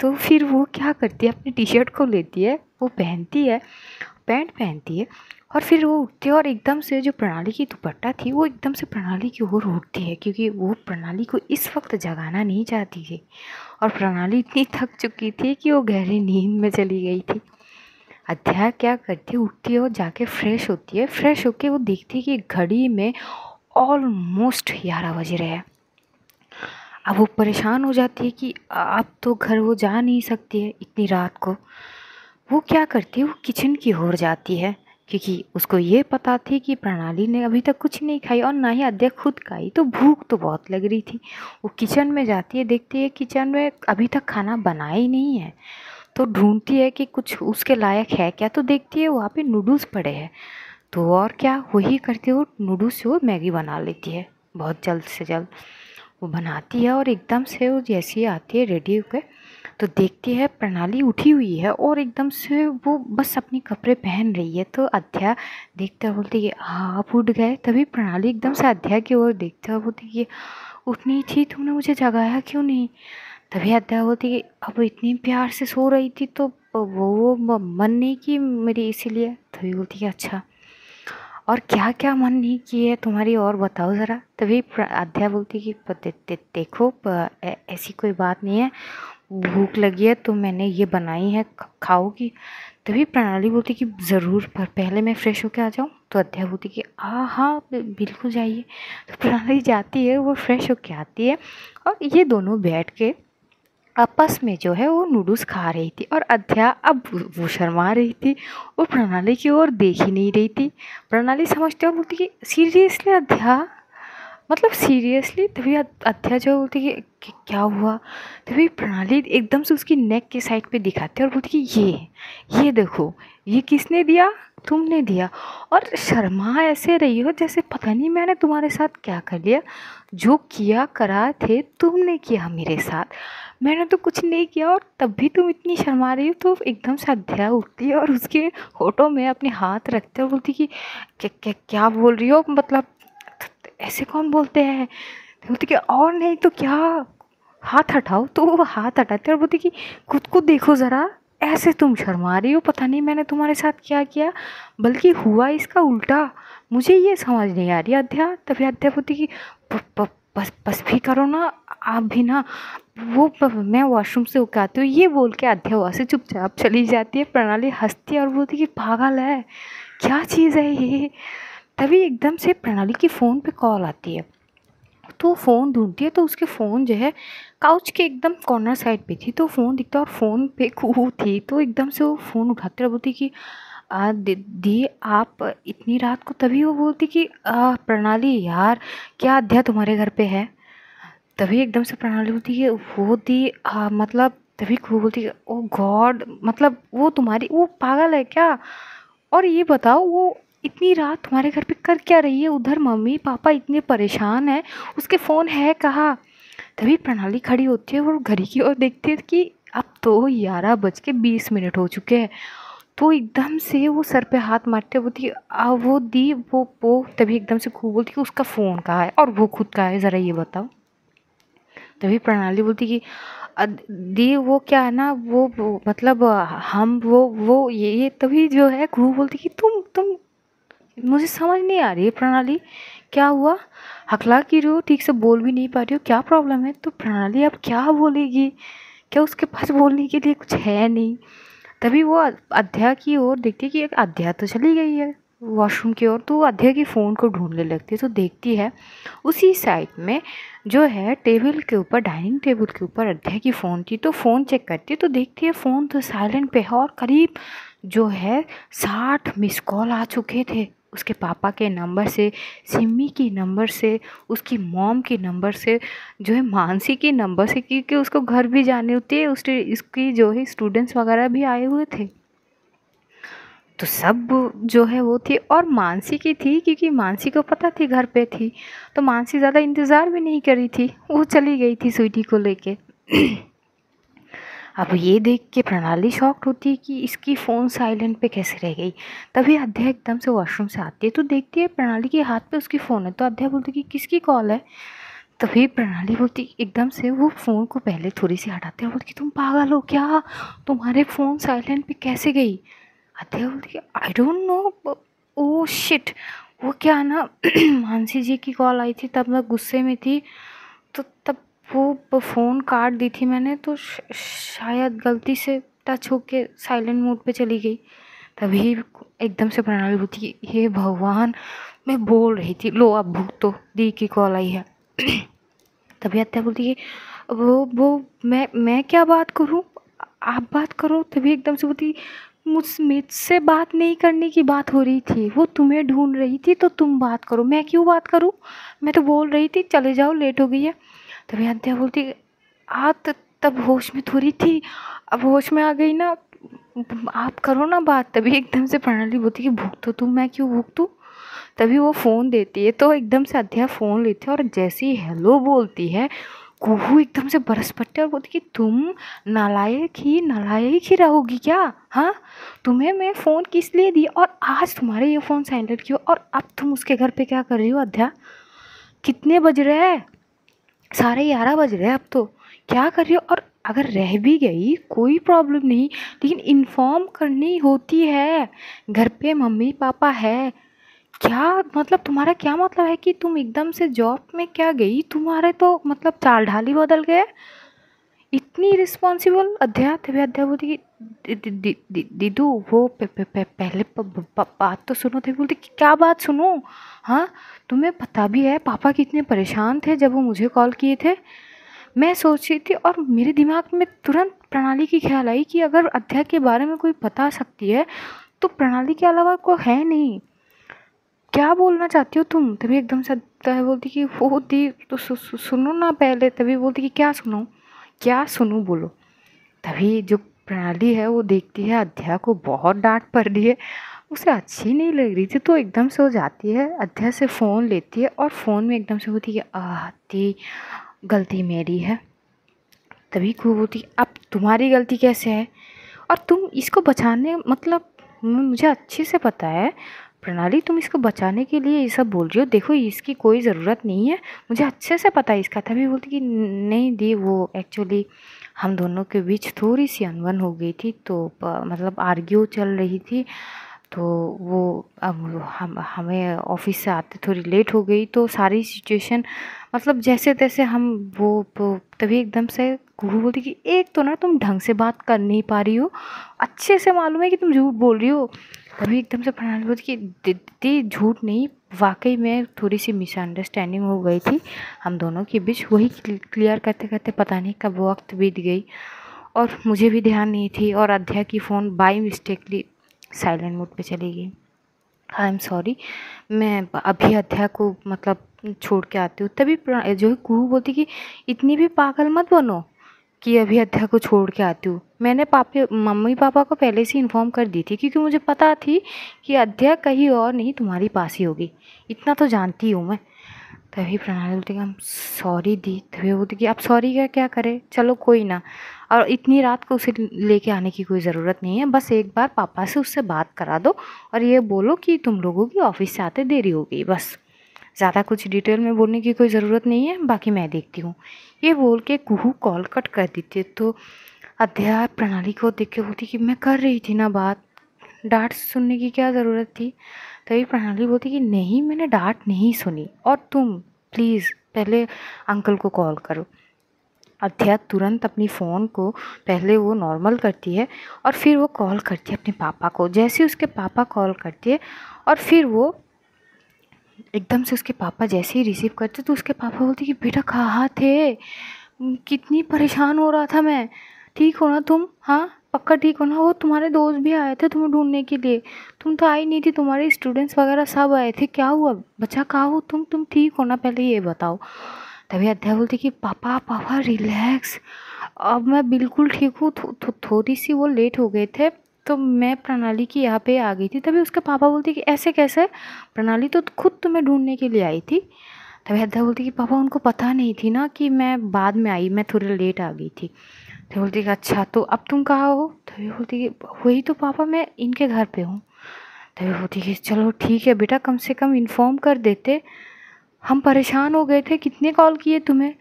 तो फिर वो क्या करती है, अपनी टी शर्ट को लेती है, वो पहनती है, पैंट पहनती है, और फिर वो उठती है और एकदम से जो प्रणाली की दुपट्टा थी वो एकदम से प्रणाली की ओर उठती है, क्योंकि वो प्रणाली को इस वक्त जगाना नहीं चाहती थी और प्रणाली इतनी थक चुकी थी कि वो गहरी नींद में चली गई थी। अध्या क्या करती है, उठती है और जाके फ्रेश होती है। फ्रेश होके वो देखती है कि घड़ी में ऑलमोस्ट 11 बज रहे हैं। अब वो परेशान हो जाती है कि अब तो घर वो जा नहीं सकती है इतनी रात को। वो क्या करती है, वो किचन की ओर जाती है, क्योंकि उसको ये पता थी कि प्रणाली ने अभी तक कुछ नहीं खाई और ना ही अध्या खुद खाई, तो भूख तो बहुत लग रही थी। वो किचन में जाती है, देखती है किचन में अभी तक खाना बना ही नहीं है, तो ढूंढती है कि कुछ उसके लायक है क्या, तो देखती है वहाँ पे नूडल्स पड़े हैं, तो और क्या वही करती है, वो नूडल्स से वो मैगी बना लेती है बहुत जल्द से जल्द। वो बनाती है और एकदम से वो जैसी आती है रेडी होकर, तो देखती है प्रणाली उठी हुई है और एकदम से वो बस अपनी कपड़े पहन रही है। तो अध्या देखते हुए बोलती है हाँ आप उठ गए। तभी प्रणाली एकदम से अध्या की ओर देखते हुए बोलती है उठनी थी, तुमने मुझे जगाया क्यों नहीं। तभी अध्या बोलती है अब इतनी प्यार से सो रही थी तो वो मन नहीं की मेरी, इसीलिए। तभी बोलती है अच्छा और क्या क्या मन नहीं की है तुम्हारी, और बताओ ज़रा। तभी अध्या बोलती कि देखो ऐसी कोई बात नहीं है, भूख लगी है तो मैंने ये बनाई है, खाओगी। तभी प्रणाली बोलती कि ज़रूर, पर पहले मैं फ़्रेश होके आ जाऊँ। तो अध्या बोलती कि हाँ बिल्कुल जाइए। तो प्रणाली जाती है, वो फ्रेश होके आती है और ये दोनों बैठ के आपस में जो है वो नूडल्स खा रही थी। और अध्या अब वो शर्मा रही थी, वो प्रणाली की ओर देख ही नहीं रही थी। प्रणाली समझती और बोलती कि सीरियसली अध्या मतलब सीरियसली। तभी अध्या जो बोलती कि क्या हुआ, तभी प्रणाली एकदम से उसकी नेक के साइड पे दिखाती है और बोलती कि ये देखो, ये किसने दिया, तुमने दिया। और शर्मा ऐसे रही हो जैसे पता नहीं मैंने तुम्हारे साथ क्या कर लिया। जो किया करा थे तुमने किया मेरे साथ, मैंने तो कुछ नहीं किया, और तब भी तुम इतनी शर्मा रही हो। तो एकदम से अध्या उठती है और उसके होठों में अपने हाथ रखते और बोलती कि क्या बोल रही हो, मतलब ऐसे कौन बोलते हैं। तो बोलती कि और नहीं तो क्या, हाथ हटाओ। तो वो हाथ हटाते और बोलती कि खुद को देखो ज़रा, ऐसे तुम शर्मा रही हो, पता नहीं मैंने तुम्हारे साथ क्या किया, बल्कि हुआ इसका उल्टा। मुझे ये समझ नहीं आ रही अध्या। तभी अध्या बोलती कि बस भी करो ना आप भी ना, मैं वॉशरूम से होकर आती हूँ। ये बोल के अध्या वहाँ से चुपचाप चली जाती है। प्रणाली हंसती है और बोलती कि पागल है, क्या चीज़ है ये। तभी एकदम से प्रणाली की फ़ोन पे कॉल आती है। तो फ़ोन ढूंढती है तो उसके फ़ोन जो है काउच के एकदम कॉर्नर साइड पे थी। तो फ़ोन दिखता है और फ़ोन पे कुहू थी। तो एकदम से वो फ़ोन उठाते और बोलती कि दी आप इतनी रात को। तभी वो बोलती कि प्रणाली यार, क्या अध्या तुम्हारे घर पे है। तभी एकदम से प्रणाली बोलती है वो दी मतलब। तभी कुहू बोलती है ओ गॉड, मतलब वो तुम्हारी, वो पागल है क्या। और ये बताओ वो इतनी रात तुम्हारे घर पे कर क्या रही है, उधर मम्मी पापा इतने परेशान हैं, उसके फ़ोन है कहाँ। तभी प्रणाली खड़ी होती है और घड़ी की ओर देखती है कि अब तो 11:20 हो चुके हैं। तो एकदम से वो सर पे हाथ मारते बोलती वो दी वो। तभी एकदम से खूब बोलती कि उसका फ़ोन कहाँ है और वो खुद कहाँ है, ज़रा ये बताओ। तभी प्रणाली बोलती कि दी वो क्या है ना, वो मतलब हम वो ये। तभी जो है खूब बोलती कि तुम मुझे समझ नहीं आ रही है प्रणाली, क्या हुआ, हकला की रही हो, ठीक से बोल भी नहीं पा रही हो, क्या प्रॉब्लम है। तो प्रणाली अब क्या बोलेगी, क्या उसके पास बोलने के लिए कुछ है नहीं। तभी वो अध्या की ओर देखती है कि एक अध्या तो चली गई है वॉशरूम की ओर। तो वो अध्या की फ़ोन को ढूंढने लगती है। तो देखती है उसी साइड में जो है टेबल के ऊपर, डाइनिंग टेबल के ऊपर अध्या की फ़ोन थी। तो फ़ोन चेक करती है तो देखती है फ़ोन तो साइलेंट पे है और करीब जो है 60 मिस कॉल आ चुके थे उसके पापा के नंबर से, सिमी की नंबर से, उसकी मॉम के नंबर से, जो है मानसी के नंबर से, क्योंकि उसको घर भी जाने होते हैं, उसके इसकी जो है स्टूडेंट्स वगैरह भी आए हुए थे। तो सब जो है वो थी, और मानसी की थी क्योंकि मानसी को पता थी घर पे थी। तो मानसी ज़्यादा इंतज़ार भी नहीं करी थी, वो चली गई थी स्वीटी को लेके। अब ये देख के प्रणाली शॉक्ड होती है कि इसकी फ़ोन साइलेंट पे कैसे रह गई। तभी अध्या एकदम से वॉशरूम से आती है तो देखती है प्रणाली के हाथ पे उसकी फ़ोन है। तो अध्या बोलती कि किसकी कॉल है। तभी प्रणाली बोलती एकदम से, वो फ़ोन को पहले थोड़ी सी हटाते हैं, बोलती कि तुम पागल हो क्या, तुम्हारे फ़ोन साइलेंट पे कैसे गई। अध्या बोलती कि I don't know, oh shit. वो क्या है ना मानसी जी की कॉल आई थी, तब मैं गुस्से में थी, तो तब वो फ़ोन काट दी थी मैंने, तो शायद गलती से टच होके साइलेंट मोड पे चली गई। तभी एकदम से प्रणाली बोलती कि हे भगवान, मैं बोल रही थी, लो अब भूख तो दी की कॉल आई है। तभी अत्या बोलती कि वो मैं क्या बात करूँ, आप बात करो। तभी एकदम से बोलती मुझसे बात नहीं करने की बात हो रही थी, वो तुम्हें ढूंढ रही थी तो तुम बात करो, मैं क्यों बात करूँ, मैं तो बोल रही थी चले जाओ लेट हो गई है। तभी अत्या बोलती तब होश में थोड़ी थी, अब होश में आ गई ना, आप करो ना बात। तभी एकदम से प्रणाली बोलती कि भूख तो तुम, मैं क्यों भूख तू। तभी वो फ़ोन देती है तो एकदम से अध्या फ़ोन लेती है और जैसे ही हेलो बोलती है, कुहू एकदम से बरस पड़ते और बोलती कि तुम नालायक ही रहोगी क्या। हाँ, तुम्हें मैं फ़ोन किस लिए दी, और आज तुम्हारे ये फ़ोन साइलेंट क्यों, और अब तुम उसके घर पे क्या कर रही हो अध्या। कितने बज रहे हैं, 11:30 बज रहे हैं अब तो, क्या कर रही हो। और अगर रह भी गई कोई प्रॉब्लम नहीं, लेकिन इन्फॉर्म करनी होती है, घर पे मम्मी पापा है। क्या मतलब, तुम्हारा क्या मतलब है कि तुम एकदम से जॉब में क्या गई, तुम्हारे तो मतलब चाल ढाल ही बदल गया, इतनी रिस्पॉन्सिबल। अध्या तभी अध्या बोलती कि दीदू वो पहले बात तो सुनो। थे बोलती कि क्या बात सुनो। हाँ, तुम्हें पता भी है पापा कितने परेशान थे जब वो मुझे कॉल किए थे। मैं सोच रही थी और मेरे दिमाग में तुरंत प्रणाली की ख्याल आई कि अगर अध्या के बारे में कोई बता सकती है तो प्रणाली के अलावा कोई है नहीं। क्या बोलना चाहती हो तुम? तभी एकदम से अद्या बोलती कि वो दी तो सुनो ना पहले। तभी बोलती कि क्या सुनाऊं, क्या सुनूं बोलो। तभी जो प्रणाली है वो देखती है अद्या को बहुत डांट पड़ रही है, उसे अच्छी नहीं लग रही थी, तो एकदम से वो जाती है अद्या से फ़ोन लेती है और फ़ोन में एकदम से होती है आती गलती मेरी है। तभी खूब होती अब तुम्हारी गलती कैसे है, और तुम इसको बचाने मतलब मुझे अच्छे से पता है प्रणाली, तुम इसको बचाने के लिए ये सब बोल रही हो, देखो इसकी कोई ज़रूरत नहीं है, मुझे अच्छे से पता है इसका। तभी बोलती कि नहीं दी, वो एक्चुअली हम दोनों के बीच थोड़ी सी अनबन हो गई थी, तो मतलब आर्ग्यू चल रही थी, तो वो अब हमें ऑफिस से आते थोड़ी लेट हो गई, तो सारी सिचुएशन मतलब जैसे तैसे हम वो तभी एकदम से कुहू बोलती कि एक तो ना तुम ढंग से बात कर नहीं पा रही हो, अच्छे से मालूम है कि तुम झूठ बोल रही हो। तभी एकदम से प्रणाली बोलती कि दीदी झूठ नहीं, वाकई में थोड़ी सी मिसअंडरस्टैंडिंग हो गई थी हम दोनों के बीच, वही क्लियर करते करते पता नहीं कब वक्त बीत गई और मुझे भी ध्यान नहीं थी, और अध्या की phone by mistakenly silent mode पे चली गई। आई एम सॉरी, मैं अभी अध्या को मतलब छोड़ के आती हूँ। तभी जो है कुहू बोलती कि इतनी भी पागल मत बनो कि अभी अध्या को छोड़ के आती हूँ। मैंने मम्मी पापा को पहले से इन्फॉर्म कर दी थी, क्योंकि मुझे पता थी कि अध्या कहीं और नहीं तुम्हारी पास ही होगी, इतना तो जानती हूँ मैं। तभी प्रणाली बोलती कि हम सॉरी दी। तभी बोलती कि आप सॉरी का क्या करें, चलो कोई ना, और इतनी रात को उसे लेके आने की कोई ज़रूरत नहीं है, बस एक बार पापा से उससे बात करा दो और ये बोलो कि तुम लोगों की ऑफिस से आते देरी हो गई, बस ज़्यादा कुछ डिटेल में बोलने की कोई ज़रूरत नहीं है, बाकी मैं देखती हूँ। ये बोल के कुहू कॉल कट कर देती है। तो अध्या प्रणाली को देख के बोलती कि मैं कर रही थी ना बात, डांट सुनने की क्या ज़रूरत थी। तभी प्रणाली बोलती कि नहीं मैंने डांट नहीं सुनी, और तुम प्लीज़ पहले अंकल को कॉल करो। अध्या तुरंत अपनी फ़ोन को पहले वो नॉर्मल करती है और फिर वो कॉल करती है अपने पापा को। जैसे उसके पापा कॉल करती है और फिर वो एकदम से उसके पापा जैसे ही रिसीव करते तो उसके पापा बोलते कि बेटा कहाँ थे, कितनी परेशान हो रहा था मैं, ठीक हो ना तुम? हाँ पक्का ठीक हो ना? वो तुम्हारे दोस्त भी आए थे तुम्हें ढूंढने के लिए, तुम तो आई नहीं थी, तुम्हारे स्टूडेंट्स वगैरह सब आए थे, क्या हुआ बच्चा, कहाँ हो तुम ठीक हो ना, पहले ये बताओ। तभी अध्या बोलती कि पापा पापा रिलैक्स, अब मैं बिल्कुल ठीक हूँ, थोड़ी सी वो लेट हो गए थे, तो मैं प्रणाली की यहाँ पे आ गई थी। तभी उसके पापा बोलते कि ऐसे कैसे, प्रणाली तो खुद तुम्हें ढूंढने के लिए आई थी। तभी अध्या बोलती कि पापा उनको पता नहीं थी ना कि मैं बाद में आई, मैं थोड़ी लेट आ गई थी। तो बोलती कि अच्छा तो अब तुम कहाँ हो? तभी बोलती कि वही तो पापा मैं इनके घर पे हूँ। तभी बोलती कि चलो ठीक है बेटा, कम से कम इन्फॉर्म कर देते, हम परेशान हो गए थे, कितने कॉल किए तुम्हें।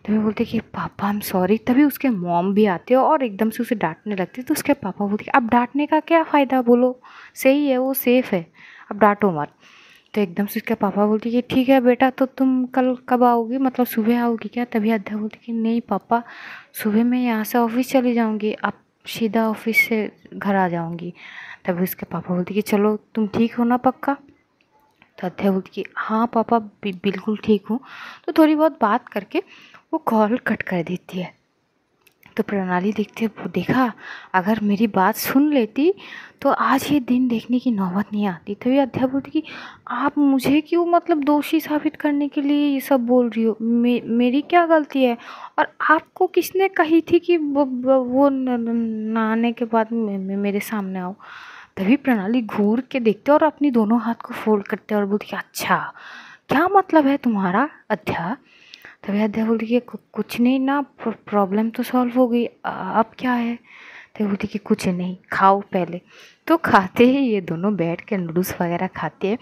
तभी बोलते कि पापा आई एम सॉरी। तभी उसके मॉम भी आते हो और एकदम से उसे डांटने लगते, तो उसके पापा बोलते अब डांटने का क्या फ़ायदा, बोलो सही है वो सेफ़ है, अब डांटो मत। तो एकदम से उसके पापा बोलते कि ठीक है बेटा, तो तुम कल कब आओगी, मतलब सुबह आओगी क्या? तभी अध्या बोलती कि नहीं पापा, सुबह मैं यहाँ से ऑफिस चली जाऊँगी, अब सीधा ऑफिस से घर आ जाऊँगी। तभी उसके पापा बोलते कि चलो तुम ठीक हो ना पक्का? तो अध्या बोलती कि हाँ पापा बिल्कुल ठीक हूँ। तो थोड़ी बहुत बात करके वो कॉल कट कर देती है। तो प्रणाली देखा अगर मेरी बात सुन लेती तो आज ये दिन देखने की नौबत नहीं आती। तभी अध्या बोलती कि आप मुझे क्यों मतलब दोषी साबित करने के लिए ये सब बोल रही हो, मेरी क्या गलती है, और आपको किसने कही थी कि वो नहाने के बाद मेरे सामने आओ। तभी प्रणाली घूर के देखते और अपनी दोनों हाथ को फोल्ड करते और बोलती अच्छा क्या मतलब है तुम्हारा अध्या। तभी अध्या बोलती कि कुछ नहीं ना, प्रॉब्लम तो सॉल्व हो गई, अब क्या है? तो बोलती कि कुछ नहीं, खाओ पहले। तो खाते ही ये दोनों बैठ के नूडल्स वगैरह खाते हैं,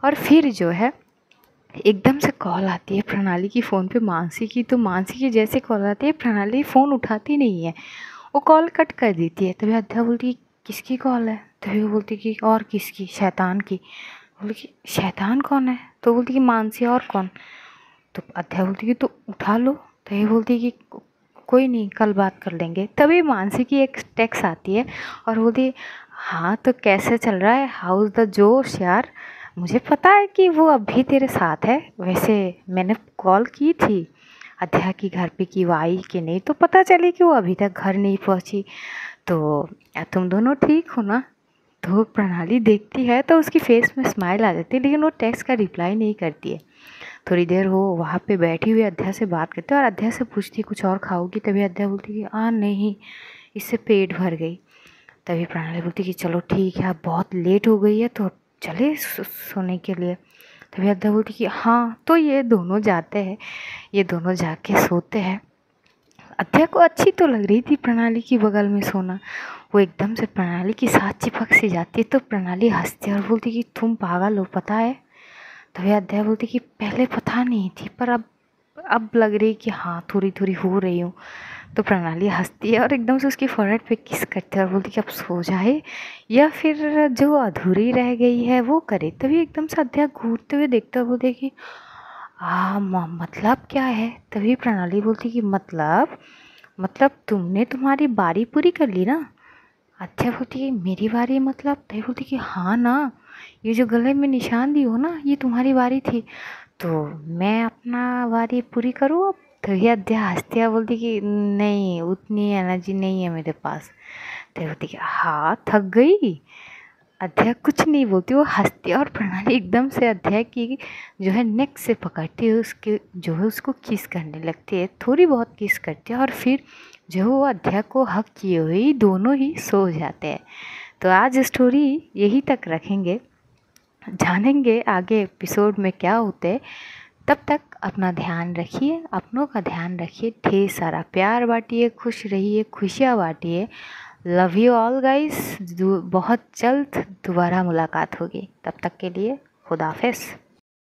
और फिर जो है एकदम से कॉल आती है प्रणाली की फ़ोन पे मानसी की। तो मानसी की जैसे कॉल आती है प्रणाली फ़ोन उठाती नहीं है, वो कॉल कट कर देती है। तभी अध्या बोलती है किसकी कॉल है? तभी वो बोलती कि और किसकी, शैतान की। बोली कि शैतान कौन है? तो बोलती कि मानसी, और कौन? तो अध्या बोलती कि तो उठा लो। तो ये बोलती कि कोई नहीं कल बात कर लेंगे। तभी मानसी की एक टेक्स्ट आती है और बोलती हाँ तो कैसे चल रहा है, हाउस द जोश यार, मुझे पता है कि वो अभी तेरे साथ है, वैसे मैंने कॉल की थी अध्या की घर पे कि वो आई कि नहीं, तो पता चली कि वो अभी तक घर नहीं पहुंची, तो तुम दोनों ठीक हो ना? तो प्रणाली देखती है तो उसकी फेस में स्माइल आ जाती है, लेकिन वो टेक्स्ट का रिप्लाई नहीं करती है। थोड़ी देर वो वहाँ पे बैठी हुई अध्या से बात करती है और अध्या से पूछती कुछ और खाओगी, तभी अध्या बोलती कि नहीं, इससे पेट भर गई। तभी प्रणाली बोलती कि चलो ठीक है, अब बहुत लेट हो गई है तो चले सोने के लिए। तभी अध्या बोलती कि हाँ। तो ये दोनों जाते हैं, ये दोनों जाके सोते हैं। अध्या को अच्छी तो लग रही थी प्रणाली की बगल में सोना। वो एकदम से प्रणाली के साथ चिपक सी जाती है तो प्रणाली हंसती है और बोलती कि तुम पागल हो, पता है। तभी अध्या बोलती कि पहले पता नहीं थी, पर अब लग रही कि हाँ, थोड़ी थोड़ी हो रही हूँ। तो प्रणाली हंसती है और एकदम से उसकी फोrehead पे किस करती है और बोलती कि अब सो जाए या फिर जो अधूरी रह गई है वो करे। तभी एकदम से अध्या घूरते हुए देखते हुए बोलती कि मतलब क्या है। तभी प्रणाली बोलती कि मतलब तुमने तुम्हारी बारी पूरी कर ली ना। अध्या बोलती है मेरी बारी मतलब। तभी बोलती कि हाँ ना, ये जो गले में निशान दी हो ना, ये तुम्हारी बारी थी, तो मैं अपना बारी पूरी करूँ अब। तभी अध्या हंसती है, बोलती कि नहीं, उतनी एनर्जी नहीं है मेरे पास। तभी बोलती कि हाँ, थक गई। अध्या कुछ नहीं बोलती, वो हंसती है और प्रणाली एकदम से अध्या की जो है नेक से पकड़ती है, उसके जो है उसको किस करने लगती है, थोड़ी बहुत किस करती है और फिर जो वो अध्या को हक किए हुए दोनों ही सो जाते हैं। तो आज स्टोरी यही तक रखेंगे, जानेंगे आगे एपिसोड में क्या होते। तब तक अपना ध्यान रखिए, अपनों का ध्यान रखिए, ढेर सारा प्यार बांटिए, खुश रहिए, खुशियाँ बांटिए। Love you all guys. बहुत जल्द दोबारा मुलाकात होगी, तब तक के लिए खुदा हाफिज़।